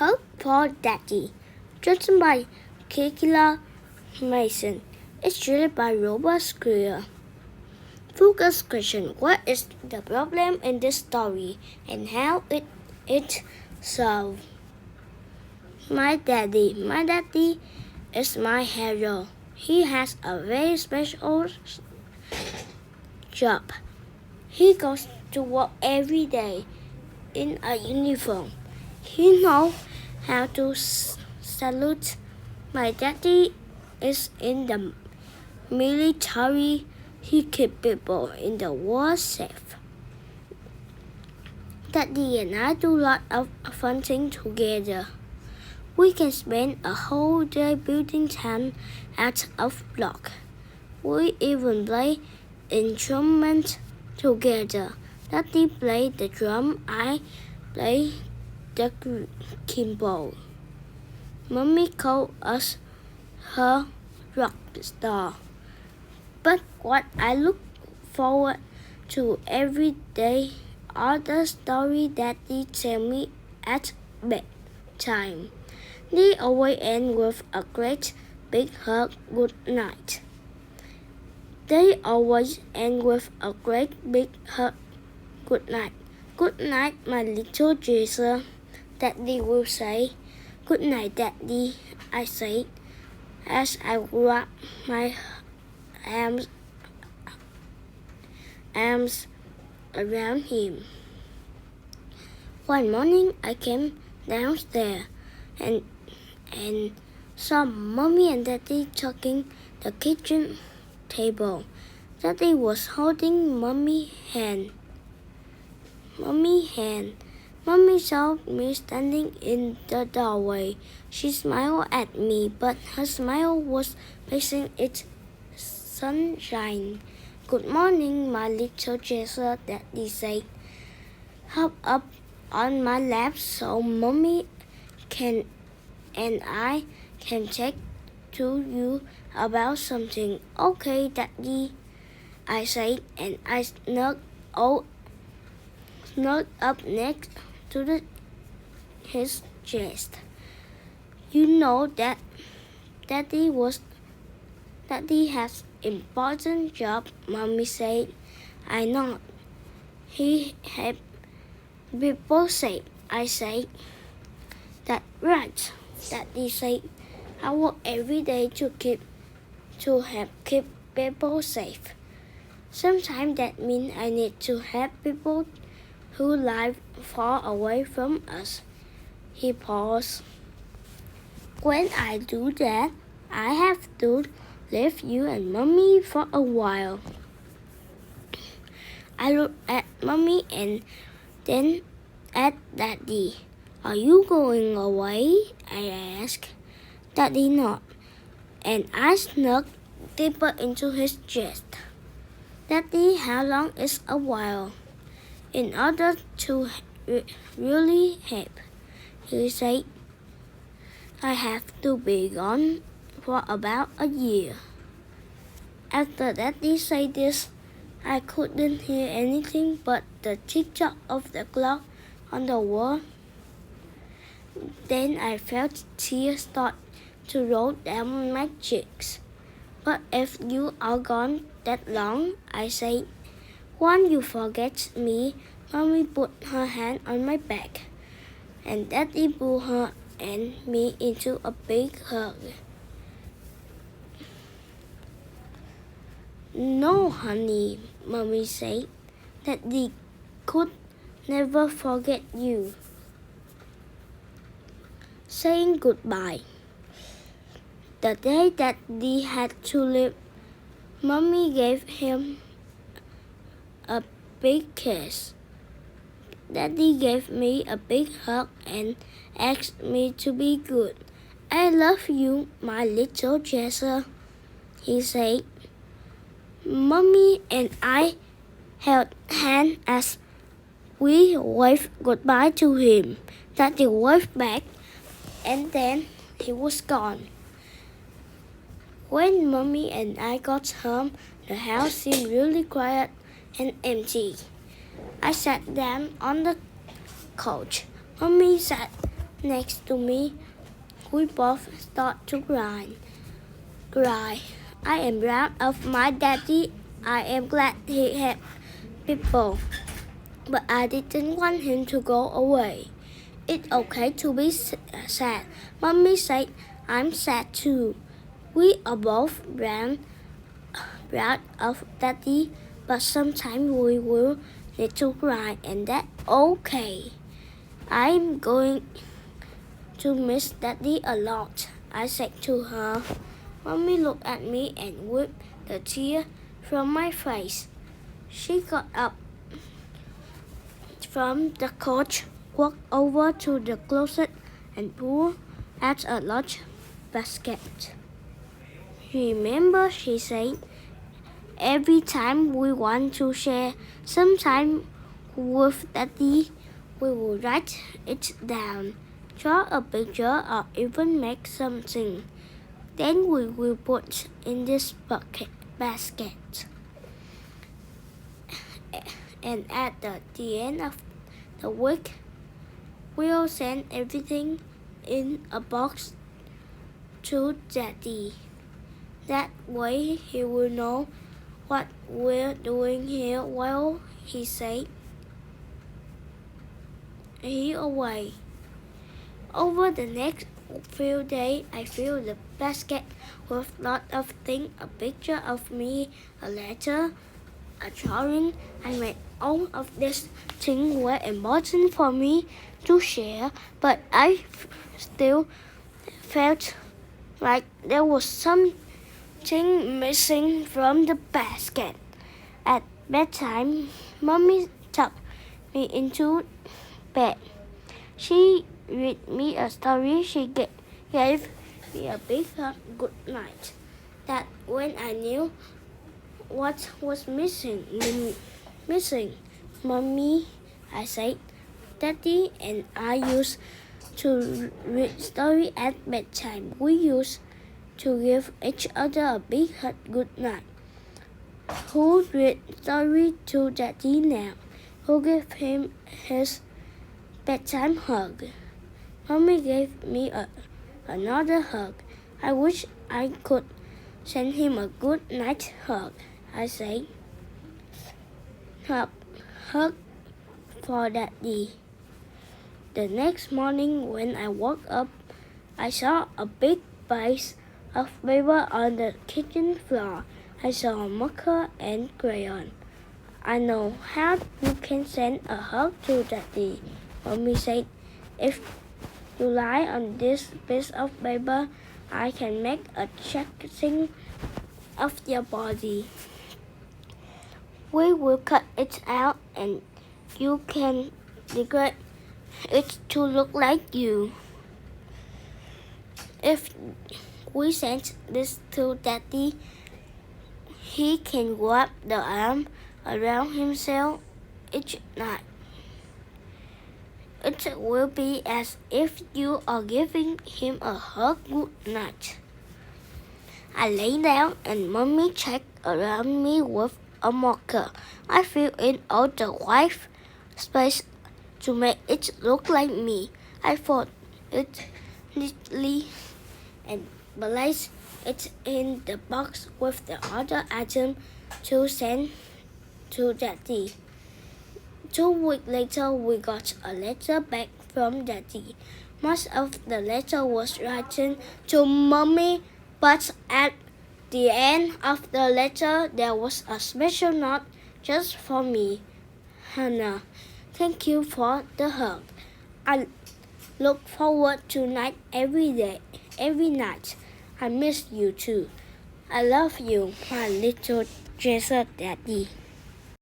Hug for Daddy, written by Kekila Mason. It's read by Robert Square. Focus question: what is the problem in this story and how it solved? My daddy is my hero. He has a very special job. He goes to work every day in a uniform. He knows how to salute. My daddy is in the military. He keeps people in the world safe. Daddy and I do a lot of fun things together. We can spend a whole day building town out of block. We even play instruments together. Daddy plays the drum, I play the keyboard. Mommy calls us her rock star. But what I look forward to every day are the stories Daddy tells me at bedtime. They always end with a great big hug, good night. They always end with a great big hug, good night. Good night, my little Jesus, Daddy will say. Good night, Daddy, I say, as I wrap my arms around him. One morning I came downstairs and saw Mommy and Daddy talking at the kitchen table. Daddy was holding Mommy's hand. Mommy saw me standing in the doorway. She smiled at me, but her smile was facing its sunshine. Good morning, my little Jesus, Daddy said. Hop up on my lap so Mommy and I can talk to you about something. Okay, Daddy, I said, and I snuggled up next to his chest. You know that Daddy has important job, Mommy said. I know. He help people safe, I said. That's right, Daddy said. I work every day to help keep people safe. Sometimes that means I need to help people who live far away from us. He paused. When I do that, I have to leave you and Mommy for a while. I looked at Mommy and then at Daddy. Are you going away? I asked. Daddy nodded, and I snuggled deeper into his chest. Daddy, how long is a while? In order to really help, he said, I have to be gone for about a year. After Daddy said this, I couldn't hear anything but the tick-tock of the clock on the wall. Then I felt tears start to roll down my cheeks. But if you are gone that long, I said, won't you forget me? Mommy put her hand on my back, and Daddy pulled her and me into a big hug. No, honey, Mommy said. Daddy could never forget you. Saying goodbye. The day Daddy had to leave, Mommy gave him a big kiss. Daddy gave me a big hug and asked me to be good. I love you, my little Jesus, he said. Mommy and I held hands as we waved goodbye to him. Daddy waved back, and then he was gone. When Mommy and I got home, the house seemed really quiet and empty. I sat down on the couch. Mommy sat next to me. We both start to cry. I am proud of my daddy. I am glad he had people. But I didn't want him to go away. It's okay to be sad. Mommy said I'm sad too. We are both proud of daddy, but sometimes we will need to cry, and that's okay. I'm going to miss daddy a lot, I said to her. Mommy looked at me and wiped the tear from my face. She got up from the couch, walked over to the closet, and pulled out a large basket. Remember, she said, every time we want to share some time with daddy, we will write it down, draw a picture, or even make something. Then we will put in this basket. And at the end of the week, we'll send everything in a box to daddy. That way he will know what we're doing here while he said he away. Over the next few days, I filled the basket with lots of things, a picture of me, a letter, a drawing. I made all of these things were important for me to share, but I still felt like there was something missing from the basket. At bedtime, Mommy tucked me into bed. She read me a story. She gave me a big hug good night. That's when I knew what was missing. Mommy, I said. Daddy and I used to read story at bedtime. We used to give each other a big hug good night. Who read story to Daddy now? Who gave him his bedtime hug? Mommy gave me another hug. I wish I could send him a good night hug, I said. Hug for Daddy. The next morning when I woke up, I saw a big piece of paper on the kitchen floor. I saw a marker and crayon. I know how you can send a hug to Daddy, Mommy said. If you lie on this piece of paper, I can make a tracing of your body. We will cut it out and you can decorate it to look like you. If we send this to Daddy, he can wrap the arm around himself each night. It will be as if you are giving him a hug good night. I lay down and Mommy checked around me with a marker. I filled in all the white space to make it look like me. I folded it neatly and placed it in the box with the other item to send to Daddy. 2 weeks later, we got a letter back from Daddy. Most of the letter was written to Mommy, but at the end of the letter, there was a special note just for me. Hannah, thank you for the hug. I look forward to night every night. I miss you too. I love you, my little treasure daddy.